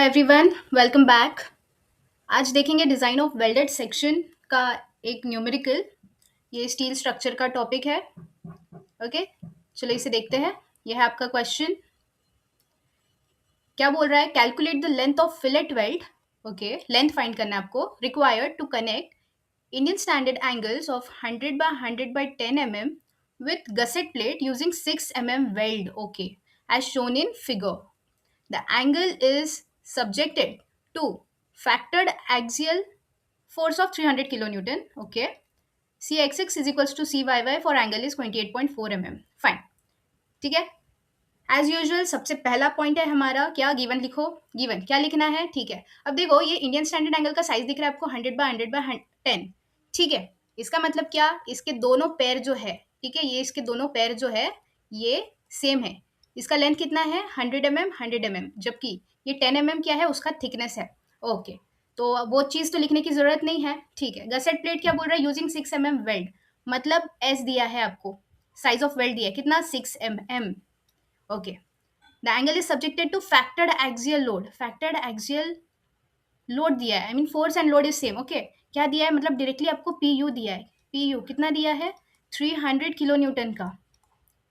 Everyone, welcome back. आज देखेंगे design of welded section का एक न्यूमेरिकल। ये स्टील स्ट्रक्चर का टॉपिक है। ओके, चलो इसे देखते हैं। ये है आपका क्वेश्चन। क्या बोल रहा है? Calculate the length of fillet weld. Okay, length find करना है आपको। Required to connect Indian standard angles of 100 by 100 by 10 mm with gusset plate using 6 mm weld. Okay, as shown in figure. The angle is subjected to factored axial force of 300 kilonewton. Okay. Cxx is equals to Cyy for angle is 28.4 mm. Fine. ठीक है। As usual सबसे पहला point है हमारा क्या? Given लिखो। Given क्या लिखना है? ठीक है। अब देखो ये इंडियन स्टैंडर्ड एंगल का साइज दिख रहा है आपको 100 by 100 by 10। ठीक है। इसका मतलब क्या? इसके दोनों पैर जो है, ठीक है, ये इसके दोनों पैर जो है ये सेम है। इसका लेंथ कितना है? 100 mm 100 mm, जबकि ये 10 mm क्या है? उसका थिकनेस है। ओके, तो वो चीज़ तो लिखने की जरूरत नहीं है। ठीक है। गसेट प्लेट क्या बोल रहा है? यूजिंग 6 mm वेल्ड, मतलब एस दिया है आपको, साइज ऑफ वेल्ड दिया है कितना? 6 mm। Okay, the angle is subjected to factored axial load. Factored axial load दिया है, I mean force and load is same. Okay, क्या दिया है? मतलब डायरेक्टली आपको पी यू दिया है। पी यू कितना दिया है? 300 किलो न्यूटन का।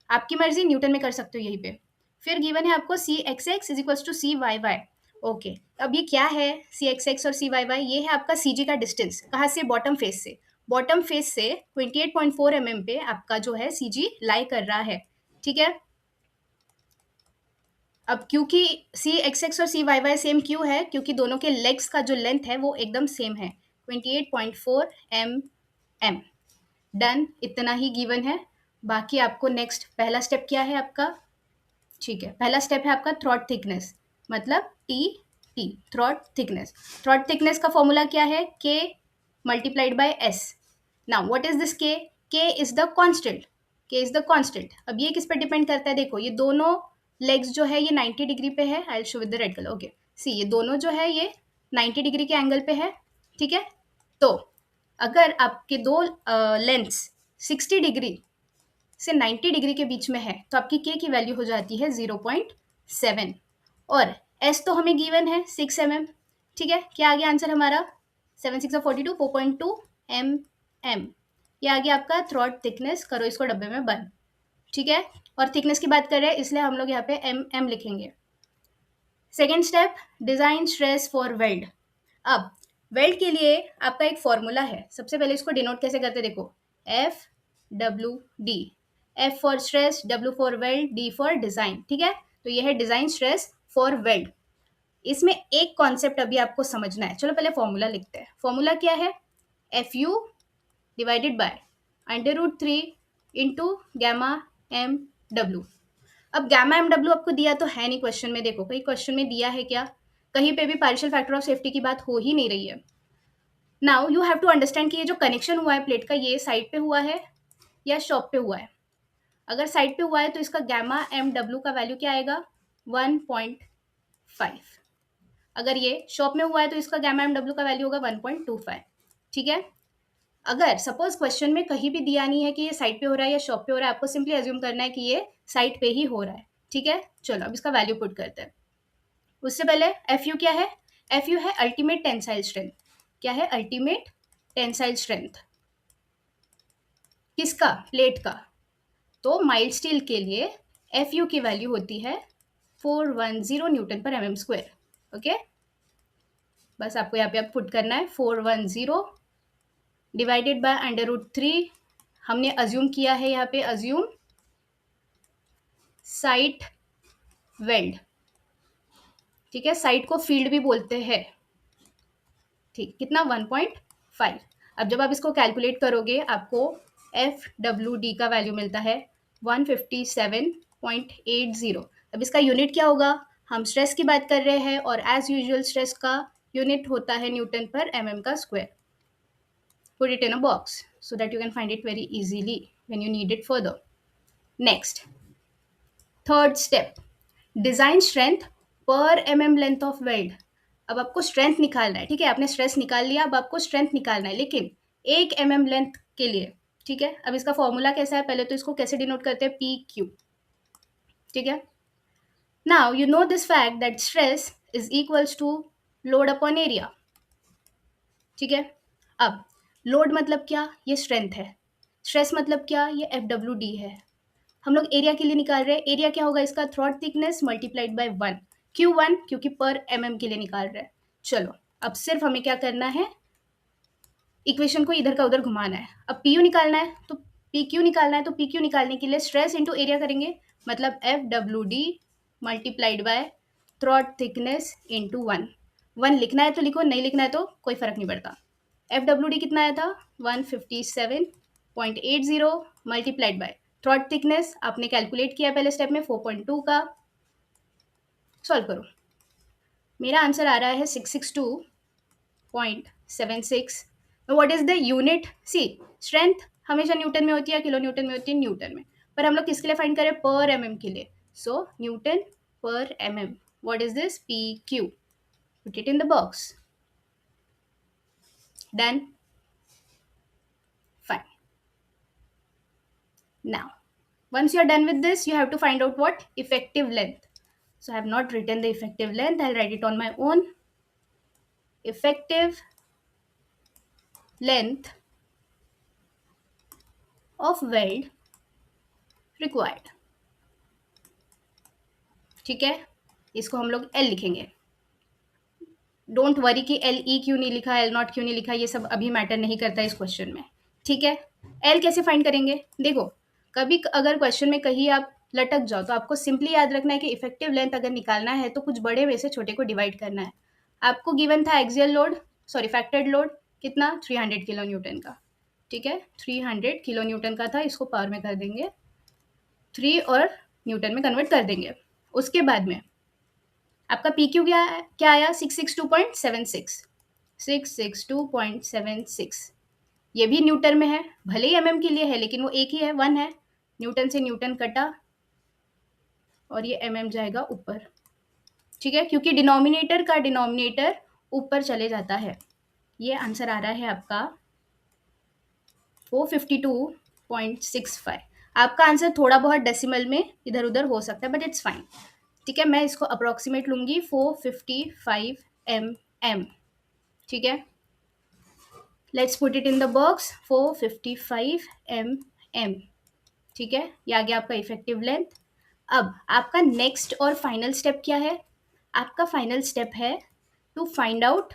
आपकी मर्जी, न्यूटन में कर सकते हो यहीं पे। फिर गिवन है आपको C X X is equal to C Y Y. Okay, अब ये क्या है? सी एक्स एक्स और सी वाई वाई, ये है आपका सी जी का डिस्टेंस। कहाँ से? बॉटम फेस से। बॉटम फेस से 28.4 mm पे आपका जो है सी जी लाई कर रहा है। ठीक है। अब क्योंकि सी एक्स एक्स और सी वाई वाई सेम क्यों है? क्योंकि दोनों के लेग्स का जो लेंथ है वो एकदम सेम है, 28.4 mm। डन, इतना ही गिवन है। बाकी आपको नेक्स्ट पहला स्टेप क्या है आपका? ठीक है, पहला स्टेप है आपका थ्रॉट थिकनेस, मतलब T T throat thickness. Throat thickness का फॉर्मूला क्या है? के multiplied by S. Now what is this के? के इज द कांस्टेंट। के इज द कांस्टेंट। अब ये किस पे डिपेंड करता है? देखो ये दोनों लेग्स जो है ये 90 डिग्री पे है। I show with the red colour. Okay, see ये दोनों जो है ये 90 डिग्री के एंगल पे है। ठीक है, तो अगर आपके दो लेंथ्स 60 डिग्री से 90 डिग्री के बीच में है तो आपकी के की वैल्यू हो जाती है 0.7। और एस तो हमें गिवन है 6 mm। ठीक है, क्या आ गया आंसर हमारा? 7 6 42, 4.2 mm। ये आ गया आपका थ्रॉट थिकनेस। करो इसको डब्बे में बंद। ठीक है, और थिकनेस की बात कर रहे हैं इसलिए हम लोग यहाँ पे एम एम लिखेंगे। Second step, design stress for weld. अब वेल्ड के लिए आपका एक फॉर्मूला है। सबसे पहले इसको डिनोट कैसे करते? देखो, F W D. F for stress, W for weld, D for design. ठीक है, तो ये है डिजाइन स्ट्रेस फॉर वेल्ड। इसमें एक कॉन्सेप्ट अभी आपको समझना है। चलो पहले फॉर्मूला लिखते हैं। फॉर्मूला क्या है? F U divided by √3 into gamma M W. अब गैमा एम डब्ल्यू आपको दिया तो है नहीं क्वेश्चन में। देखो कहीं क्वेश्चन में दिया है क्या? कहीं पे भी पार्शियल फैक्टर ऑफ सेफ्टी की बात हो ही नहीं रही है। Now you have to understand कि ये जो कनेक्शन हुआ है प्लेट का, ये साइड पे हुआ है या शॉप पे हुआ है। अगर साइड पे हुआ है तो इसका गैमा एम डब्ल्यू का वैल्यू क्या आएगा? 1.5। अगर ये शॉप में हुआ है तो इसका गैमा एम डब्ल्यू का वैल्यू होगा 1.25। ठीक है। अगर सपोज क्वेश्चन में कहीं भी दिया नहीं है कि ये साइड पे हो रहा है या शॉप पे हो रहा है, आपको सिंपली अज्यूम करना है कि ये साइड पे ही हो रहा है। ठीक है, चलो अब इसका वैल्यू पुट करते हैं। उससे पहले एफ यू क्या है? एफ यू है अल्टीमेट टेंसाइल स्ट्रेंथ। क्या है? Ultimate tensile strength. किसका? प्लेट का। तो माइल्ड स्टील के लिए एफ यू की वैल्यू होती है 410 न्यूटन पर mm स्क्वायर। ओके, बस आपको यहाँ पे अब पुट करना है 410 डिवाइडेड बाय √3। हमने अज्यूम किया है यहाँ पे, अज्यूम साइट वेल्ड। ठीक है, साइट को फील्ड भी बोलते हैं। ठीक, कितना? 1.5। अब जब आप इसको कैलकुलेट करोगे आपको एफ डब्ल्यू डी का वैल्यू मिलता है 157.80। अब इसका यूनिट क्या होगा? हम स्ट्रेस की बात कर रहे हैं और एज यूजुअल स्ट्रेस का यूनिट होता है न्यूटन पर mm का square. Put it in a box so that you can find it very easily when you need it further. Next, third step, design strength पर mm लेंथ ऑफ वेल्ड। अब आपको strength निकालना है। ठीक है, आपने स्ट्रेस निकाल लिया, अब आपको स्ट्रेंथ निकालना है, लेकिन 1 mm लेंथ के लिए। ठीक है, अब इसका फॉर्मूला कैसा है? पहले तो इसको कैसे डिनोट करते हैं? P Q. ठीक है, now you know this fact that stress is equals to load upon area. ठीक है. अब लोड मतलब क्या, ये स्ट्रेंथ है. स्ट्रेस मतलब क्या, ये एफ डब्ल्यू डी है. हम लोग एरिया के लिए निकाल रहे हैं. एरिया क्या होगा इसका, थ्रॉट थिकनेस मल्टीप्लाइड बाय 1. क्यों 1, क्योंकि पर एम के लिए निकाल रहे हैं. चलो अब सिर्फ हमें क्या करना है, इक्वेशन को इधर का उधर घुमाना है. अब पी यू निकालना है, तो पी क्यू निकालना है, तो पी क्यू निकालने के लिए स्ट्रेस इंटू एरिया करेंगे. मतलब F W D multiplied by throat thickness into 1. 1 लिखना है तो लिखो, नहीं लिखना है तो कोई फर्क नहीं पड़ता. एफ डब्ल्यू डी कितना आया था, 157.80 मल्टीप्लाइड बाय थ्रॉट थिकनेस आपने कैलकुलेट किया पहले स्टेप में 4.2 का. सॉल्व करो. मेरा आंसर आ रहा है 662.76. What is the unit, see strength हमेशा न्यूटन में होती है, किलो न्यूटन में होती है, न्यूटन में. पर हम लोग किसके लिए फाइंड करें, पर एम के लिए. So newton per m. What is this, P Q. Put it in the box. Done. Fine. Now, once you are done with this, you have to find out what? Effective length. So I have not written the effective length. I'll write it on my own. Effective length of weld required. ठीक है, इसको हम लोग L लिखेंगे. Don't worry कि L E क्यों नहीं लिखा, एल नॉट क्यों नहीं लिखा, ये सब अभी मैटर नहीं करता इस क्वेश्चन में. ठीक है. एल कैसे फाइंड करेंगे, देखो कभी अगर क्वेश्चन में कहीं आप लटक जाओ तो आपको सिंपली याद रखना है कि इफेक्टिव लेंथ अगर निकालना है तो कुछ बड़े में से छोटे को डिवाइड करना है. आपको गिवन था axial load, sorry factored load कितना, 300 किलो न्यूटन का. ठीक है, 300 किलो न्यूटन का था, इसको पावर में कर देंगे, 3 और न्यूटन में कन्वर्ट कर देंगे. उसके बाद में आपका पी क्यू क्या क्या आया, 662.76. 662.76. ये भी न्यूटन में है, भले ही एमएम के लिए है लेकिन वो एक ही है, 1 है. न्यूटन से न्यूटन कटा और ये एमएम जाएगा ऊपर. ठीक है, क्योंकि डिनोमिनेटर का डिनोमिनेटर ऊपर चले जाता है. ये आंसर आ रहा है आपका 452.65. आपका आंसर थोड़ा बहुत डेसिमल में इधर उधर हो सकता है बट इट्स फाइन. ठीक है, मैं इसको अप्रोक्सीमेट लूंगी 455 mm. ठीक है, let's put it in the box, 455 mm. ठीक है, ये आ गया आपका इफेक्टिव लेंथ. अब आपका नेक्स्ट और फाइनल स्टेप क्या है, आपका फाइनल स्टेप है to find out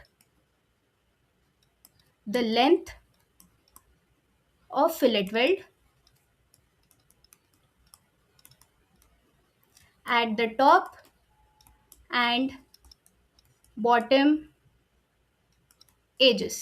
the length of fillet weld at the top and bottom edges.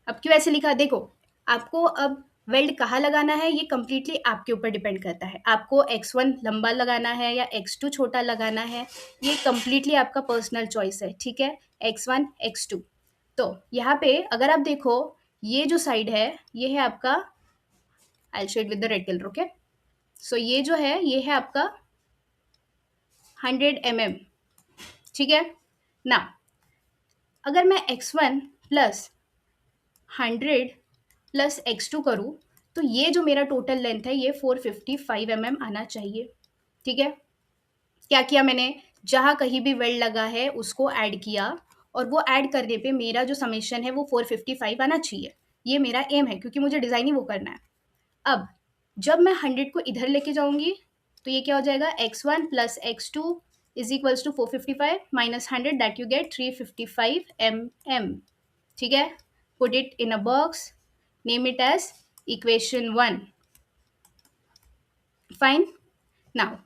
अब क्यों ऐसे लिखा, देखो आपको अब वेल्ड कहाँ लगाना है ये कंप्लीटली आपके ऊपर डिपेंड करता है. आपको x1 लंबा लगाना है या x2 छोटा लगाना है, ये कंप्लीटली आपका पर्सनल चॉइस है. ठीक है, x1 x2. तो यहाँ पे अगर आप देखो, ये जो साइड है ये है आपका, I show it with the red colour. Okay, so ये जो है ये है आपका 100 mm. ठीक है ना, अगर मैं x1 प्लस 100 प्लस x2 करूँ तो ये जो मेरा टोटल लेंथ है ये 455 mm आना चाहिए. ठीक है, क्या किया मैंने, जहाँ कहीं भी वेल्ड लगा है उसको ऐड किया और वो ऐड करने पे मेरा जो समेशन है वो 455 आना चाहिए. ये मेरा एम है क्योंकि मुझे डिज़ाइन ही वो करना है. अब जब मैं 100 को इधर लेके जाऊंगी तो ये क्या हो जाएगा, x1 plus x2 is equals to 455 minus 100, that you get 355 mm. ठीक है, put it in a box, name it as equation 1. Fine. Now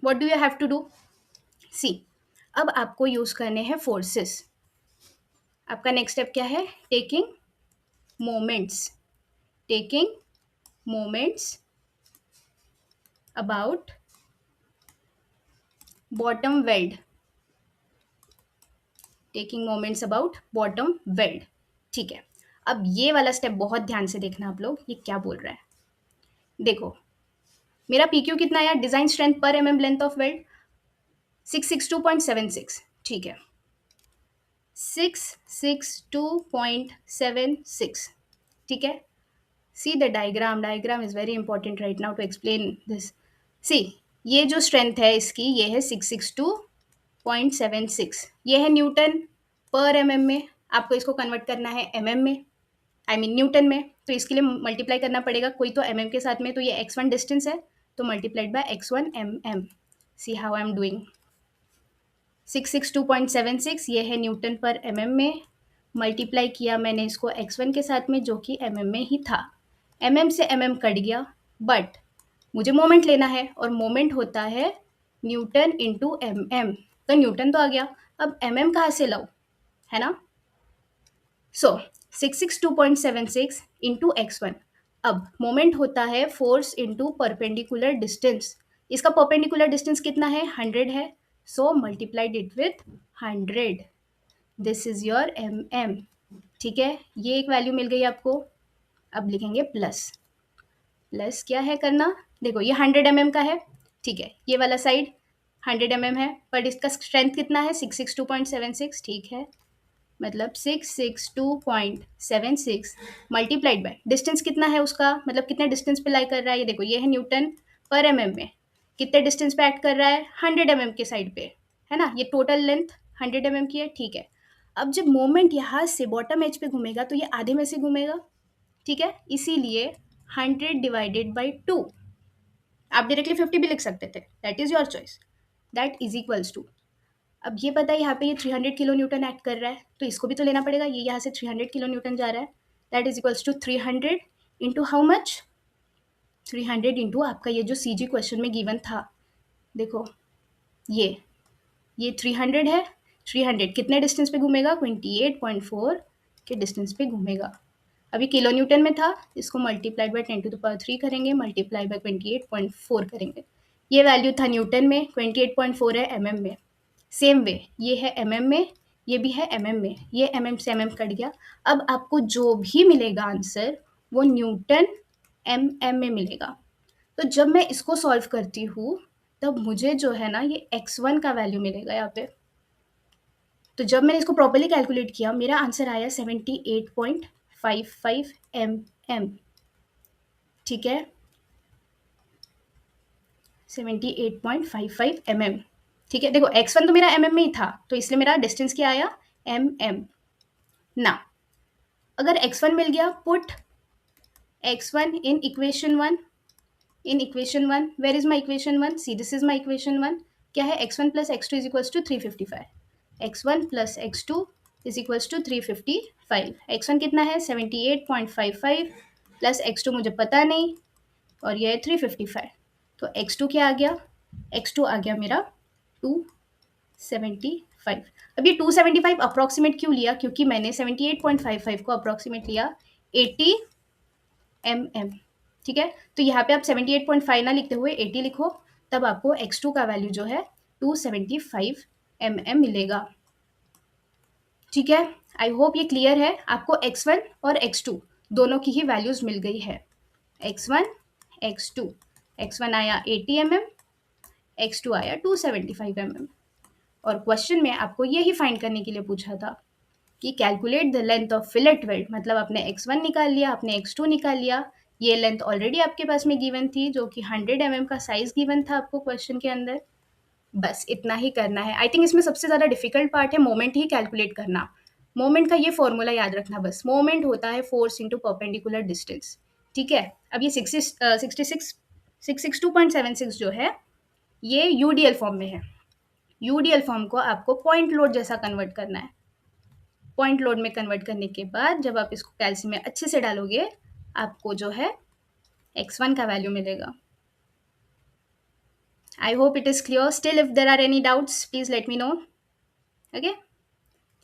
what do you have to do, see अब आपको यूज करने हैं फोर्सेस. आपका next step क्या है, taking moments. Taking moments about bottom weld. Taking moments about bottom weld. ठीक है, अब ये वाला स्टेप बहुत ध्यान से देखना आप लोग, ये क्या बोल रहा है. देखो मेरा पी क्यू कितना आया, design strength per M M length of weld 662.76. ठीक है, 662.76. ठीक है, see the diagram. Diagram is very important right now to explain this. See ये जो स्ट्रेंथ है इसकी, ये है 662.76, ये है न्यूटन पर एमएम में। आपको इसको कन्वर्ट करना है एमएम में, आई मीन न्यूटन में, तो इसके लिए मल्टीप्लाई करना पड़ेगा कोई तो एमएम के साथ में, तो ये x1 डिस्टेंस है, तो multiplied by x1 mm। See how I am doing. 662.76 ये है न्यूटन पर एमएम में, मल्टीप्लाई किया मैंने इसको x1 के साथ में जो कि एमएम में ही था। एमएम से एमएम कट गया, बट मुझे मोमेंट लेना है और मोमेंट होता है न्यूटन इंटू एमएम, तो न्यूटन तो आ गया, अब एमएम कहाँ से लाऊं, है ना। So 662.76 into x1। अब मोमेंट होता है फोर्स इंटू परपेंडिकुलर डिस्टेंस, इसका परपेंडिकुलर डिस्टेंस कितना है, 100 है, so multiplied it with 100, this is your M M. ठीक है, ये एक वैल्यू मिल गई आपको। अब लिखेंगे प्लस, प्लस क्या है करना, देखो ये 100 mm का है, ठीक है, ये वाला साइड 100 mm है, बट इसका स्ट्रेंथ कितना है, 662.76, ठीक है, मतलब 662.76 मल्टीप्लाइड बाय डिस्टेंस कितना है उसका, मतलब कितने डिस्टेंस पे लाई कर रहा है, ये देखो ये है न्यूटन पर एम में, कितने डिस्टेंस पे एक्ट कर रहा है, 100 mm के साइड पे, है ना, ये टोटल लेंथ 100 mm की है, ठीक है। अब जब मोमेंट यहाँ से बॉटम एज पे घूमेगा तो ये आधे में से घूमेगा, ठीक है, इसीलिए 100/2, आप डायरेक्टली 50 भी लिख सकते थे, that is your choice, that is equals to, अब ये पता है यहाँ पे ये 300 किलो न्यूटन एक्ट कर रहा है, तो इसको भी तो लेना पड़ेगा, ये यहाँ से 300 किलो न्यूटन जा रहा है, that is equals to 300 into how much, 300 into आपका ये जो सी जी क्वेश्चन में गिवन था, देखो ये 300 है, 300 कितने डिस्टेंस पे घूमेगा, 28.4 के डिस्टेंस पे घूमेगा। अभी किलो न्यूटन में था, इसको मल्टीप्लाइड बाय 10⁻³ करेंगे, मल्टीप्लाई बाय 28.4 करेंगे, ये वैल्यू था न्यूटन में, 28.4 है एमएम में। सेम वे ये है एमएम में, ये भी है एमएम में, ये एमएम से एमएम कट गया, अब आपको जो भी मिलेगा आंसर वो न्यूटन एमएम में मिलेगा। तो जब मैं इसको सॉल्व करती हूँ तब मुझे जो है ना ये x1 का वैल्यू मिलेगा यहाँ पे, तो जब मैंने इसको प्रॉपर्ली कैलकुलेट किया मेरा आंसर आया 78.55 mm, ठीक है, 78.55 mm, ठीक है। देखो x1 तो मेरा mm में ही था, तो इसलिए मेरा डिस्टेंस क्या आया, mm ना। अगर x1 मिल गया, put x1 in equation 1, in equation 1, where is my equation 1, see this is my equation 1, क्या है, x1 plus x2 is equals to 355, x1 plus x2 is equals to 355, x1 कितना है 78.55 प्लस x2 मुझे पता नहीं, और ये है 355, तो x2 क्या आ गया, x2 आ गया मेरा 275। अब ये 275 अप्रॉक्सीमेट क्यों लिया, क्योंकि मैंने 78.55 को अप्रॉक्सीमेट लिया 80 mm, ठीक है, तो यहाँ पे आप 78.5 ना लिखते हुए 80 लिखो, तब आपको x2 का वैल्यू जो है 275 mm मिलेगा, ठीक है। आई होप ये क्लियर है, आपको x1 और x2 दोनों की ही वैल्यूज मिल गई है, x1 x2, x1 आया 80 mm, x2 आया 275 mm, और क्वेश्चन में आपको यही फाइंड करने के लिए पूछा था कि calculate the length of fillet weld, मतलब आपने x1 निकाल लिया, आपने x2 निकाल लिया, ये लेंथ ऑलरेडी आपके पास में गिवन थी जो कि 100 mm का साइज गिवन था आपको क्वेश्चन के अंदर, बस इतना ही करना है। आई थिंक इसमें सबसे ज़्यादा डिफिकल्ट पार्ट है मोमेंट ही कैलकुलेट करना। मोमेंट का ये फॉर्मूला याद रखना, बस मोमेंट होता है फोर्स इंटू परपेंडिकुलर डिस्टेंस, ठीक है। अब ये 662.76 जो है ये यूडीएल फॉर्म में है, यूडीएल फॉर्म को आपको पॉइंट लोड जैसा कन्वर्ट करना है, पॉइंट लोड में कन्वर्ट करने के बाद जब आप इसको कैलसी में अच्छे से डालोगे आपको जो है x1 का वैल्यू मिलेगा। I hope it is clear. Still, if there are any doubts, please let me know. Okay.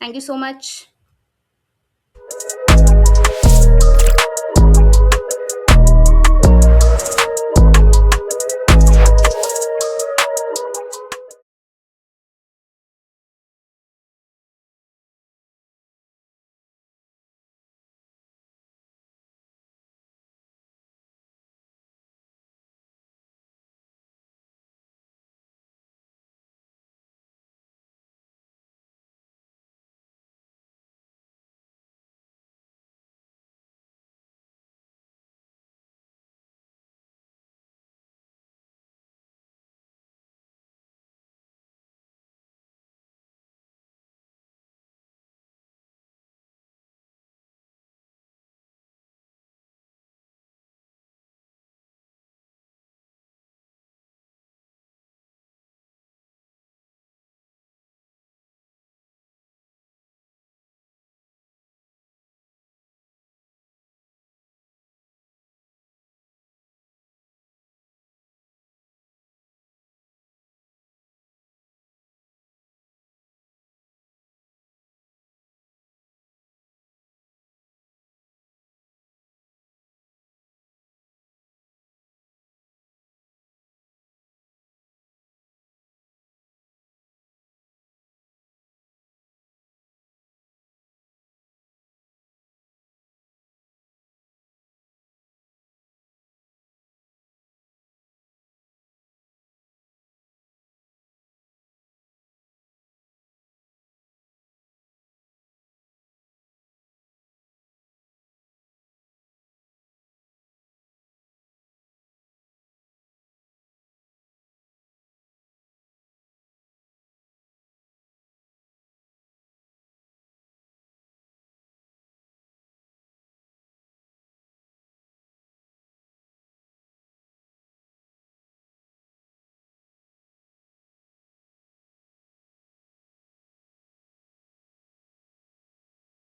Thank you so much.